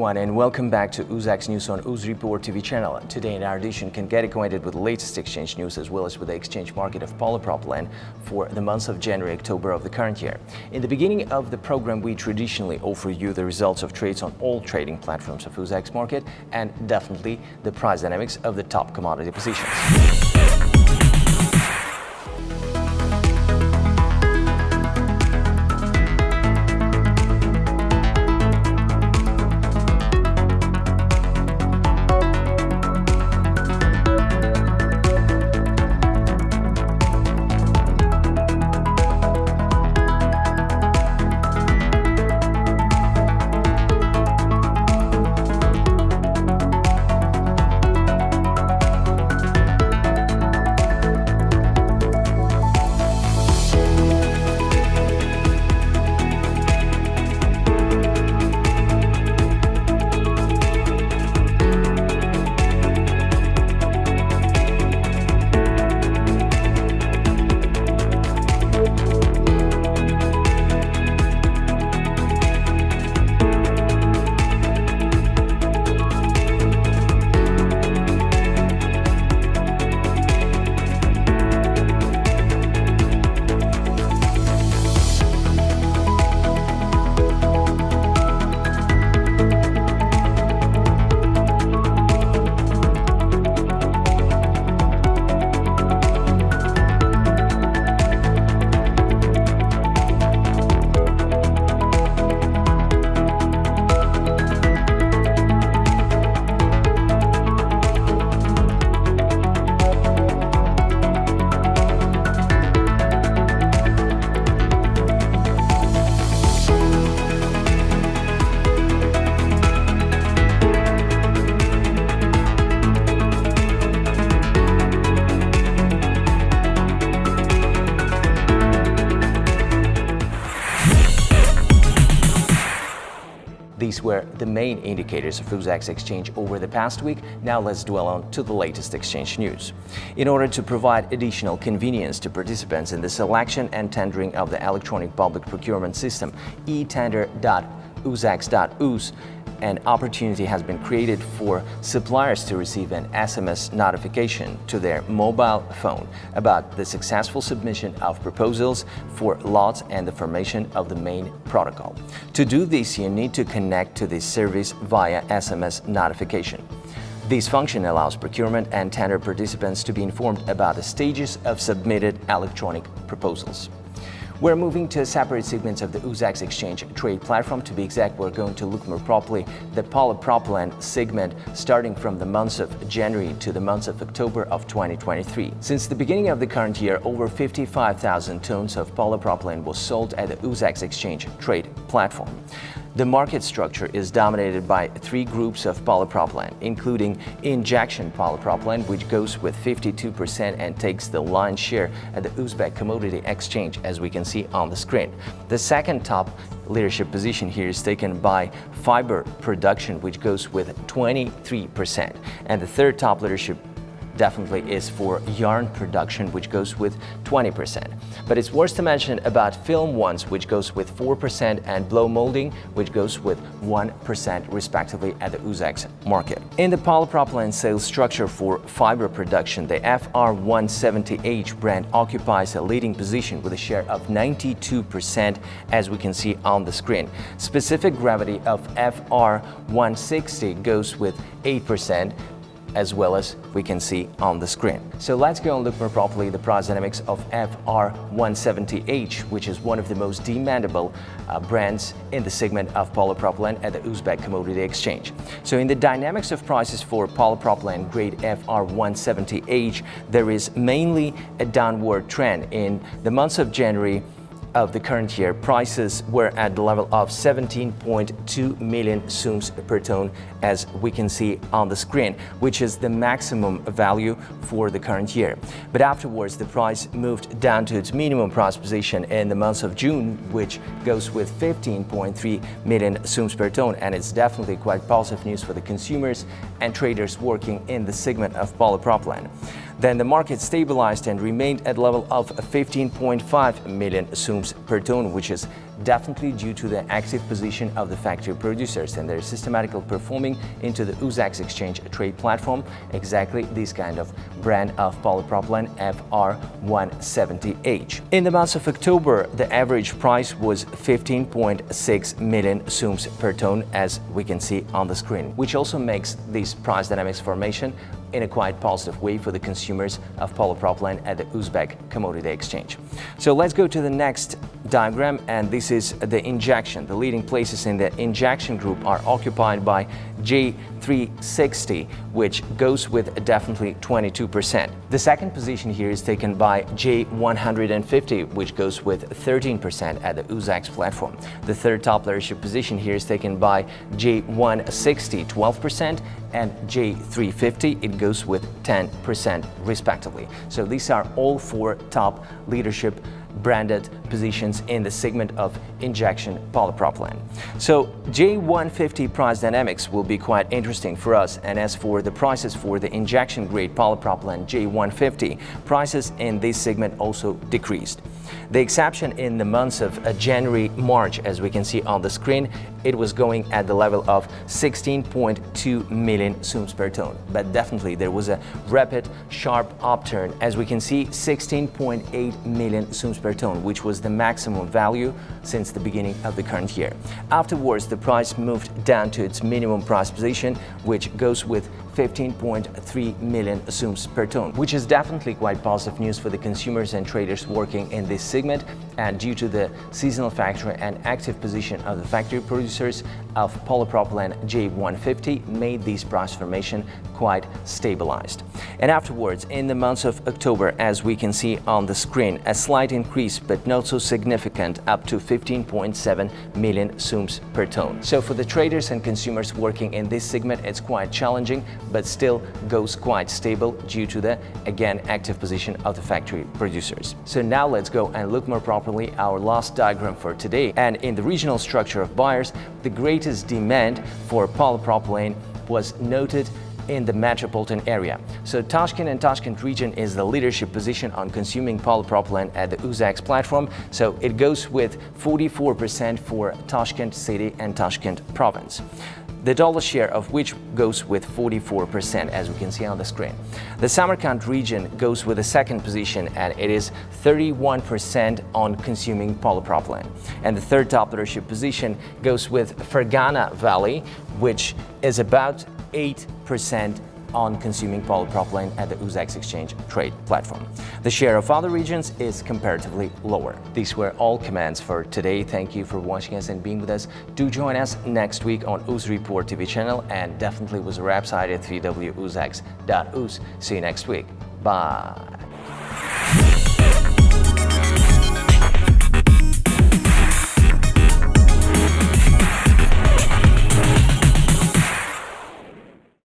everyone, and welcome back to UzX News on UzReportTV channel. Today in our edition can get acquainted with the latest exchange news as well as with the exchange market of polypropylene for the months of January, October of the current year. In the beginning of the program, we traditionally offer you the results of trades on all trading platforms of UzX market and definitely the price dynamics of the top commodity positions. These were the main indicators of UzX exchange over the past week. Now let's dwell on to the latest exchange news. In order to provide additional convenience to participants in the selection and tendering of the electronic public procurement system, etender.uzx.uz, an opportunity has been created for suppliers to receive an SMS notification to their mobile phone about the successful submission of proposals for lots and the formation of the main protocol. To do this, you need to connect to this service via SMS notification. This function allows procurement and tender participants to be informed about the stages of submitted electronic proposals. We're moving to separate segments of the UzX exchange trade platform. To be exact, we're going to look more properly the polypropylene segment starting from the months of January to the months of October of 2023. Since the beginning of the current year, over 55,000 tons of polypropylene was sold at the UzX exchange trade platform. The market structure is dominated by three groups of polypropylene, including injection polypropylene, which goes with 52% and takes the lion's share at the Uzbek Commodity Exchange, as we can see on the screen. The second top leadership position here is taken by fiber production, which goes with 23%. And the third top leadership definitely is for yarn production, which goes with 20%. But it's worth to mention about film ones, which goes with 4%, and blow molding, which goes with 1% respectively at the UzX market. In the polypropylene sales structure for fiber production, the FR170H brand occupies a leading position with a share of 92%, as we can see on the screen. Specific gravity of FR160 goes with 8%, as well as we can see on the screen. So let's go and look more properly the price dynamics of FR170H, which is one of the most demandable brands in the segment of polypropylene at the Uzbek Commodity Exchange. So in the dynamics of prices for polypropylene grade FR170H, there is mainly a downward trend. In the months of January of the current year, prices were at the level of 17.2 million sums per ton, as we can see on the screen, which is the maximum value for the current year. But afterwards, the price moved down to its minimum price position in the month of June, which goes with 15.3 million sums per ton, and it's definitely quite positive news for the consumers and traders working in the segment of polypropylene. Then the market stabilized and remained at the level of 15.5 million sums per ton, which is definitely due to the active position of the factory producers and their systematical performing into the UzReportTV exchange trade platform, exactly this kind of brand of polypropylene FR170H. In the month of October, the average price was 15.6 million sums per ton, as we can see on the screen, which also makes this price dynamics formation in a quite positive way for the consumers of polypropylene at the Uzbek commodity exchange. So let's go to the next diagram, and this is the injection. The leading places in the injection group are occupied by J360, which goes with definitely 22%. The second position here is taken by J150, which goes with 13% at the UzReportTV platform. The third top leadership position here is taken by J160, 12%, and J350, it goes with 10% respectively. So these are all four top leadership branded positions in the segment of injection polypropylene. So J150 price dynamics will be quite interesting for us, and as for the prices for the injection grade polypropylene J150, prices in this segment also decreased. The exception in the months of January-March, as we can see on the screen, it was going at the level of 16.2 million sums per ton. But definitely there was a rapid, sharp upturn, as we can see 16.8 million sums per ton, which was the maximum value since the beginning of the current year. Afterwards, the price moved down to its minimum price position, which goes with 15.3 million sums per ton, which is definitely quite positive news for the consumers and traders working in this segment, and due to the seasonal factor and active position of the factory producers of polypropylene J150 made this price formation quite stabilized. And afterwards, in the month of October, as we can see on the screen, a slight increase, but not so significant, up to 15.7 million sums per ton. So for the traders and consumers working in this segment, it's quite challenging, but still goes quite stable due to the, again, active position of the factory producers. So now let's go and look more properly our last diagram for today. And in the regional structure of buyers, the greatest demand for polypropylene was noted in the metropolitan area. So Tashkent and Tashkent region is the leadership position on consuming polypropylene at the UzReportTV platform. So it goes with 44% for Tashkent city and Tashkent province, the dollar share of which goes with 44%, as we can see on the screen. The Samarkand region goes with the second position, and it is 31% on consuming polypropylene. And the third top leadership position goes with Fergana Valley, which is about 8% on consuming polypropylene at the UzReportTV exchange trade platform. The share of other regions is comparatively lower. These were all commands for today. Thank you for watching us and being with us. Do join us next week on UzReportTV channel, and definitely visit our website at www.uzreportTV.uz. See you next week. Bye.